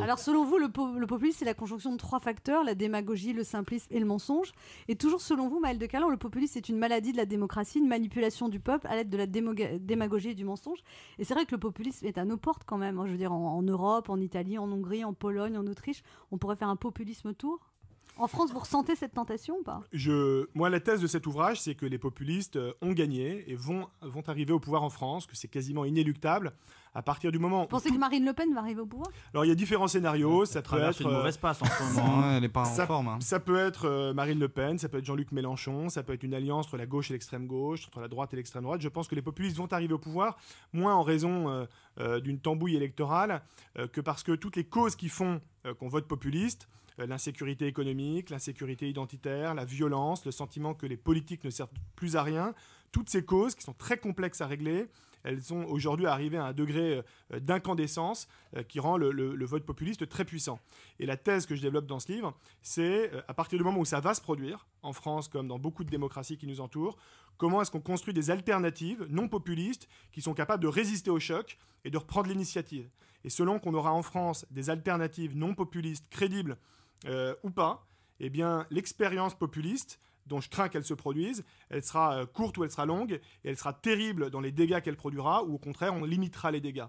Alors selon vous, le populisme, c'est la conjonction de trois facteurs, la démagogie, le simplisme et le mensonge. Et toujours selon vous, Maëlle de Calan, le populisme est une maladie de la démocratie, une manipulation du peuple à l'aide de la démagogie et du mensonge. Et c'est vrai que le populisme est à nos portes quand même, hein. Je veux dire, en Europe, en Italie, en Hongrie, en Pologne, en Autriche, on pourrait faire un populisme tour. En France, vous ressentez cette tentation ou pas? Moi, la thèse de cet ouvrage, c'est que les populistes ont gagné et vont arriver au pouvoir en France, que c'est quasiment inéluctable à partir du moment. Vous pensez que Marine Le Pen va arriver au pouvoir? Alors, il y a différents scénarios. Ça peut être une mauvaise passe en ce moment. Ouais, elle est pas en forme. Hein. Ça peut être Marine Le Pen, ça peut être Jean-Luc Mélenchon, ça peut être une alliance entre la gauche et l'extrême gauche, entre la droite et l'extrême droite. Je pense que les populistes vont arriver au pouvoir, moins en raison d'une tambouille électorale que parce que toutes les causes qui font qu'on vote populiste, l'insécurité économique, l'insécurité identitaire, la violence, le sentiment que les politiques ne servent plus à rien, toutes ces causes qui sont très complexes à régler, elles sont aujourd'hui arrivées à un degré d'incandescence qui rend le vote populiste très puissant. Et la thèse que je développe dans ce livre, c'est à partir du moment où ça va se produire, en France comme dans beaucoup de démocraties qui nous entourent, comment est-ce qu'on construit des alternatives non populistes qui sont capables de résister au choc et de reprendre l'initiative. Et selon qu'on aura en France des alternatives non populistes crédibles ou pas, eh bien l'expérience populiste, dont je crains qu'elle se produise, elle sera courte ou elle sera longue, et elle sera terrible dans les dégâts qu'elle produira, ou au contraire, on limitera les dégâts.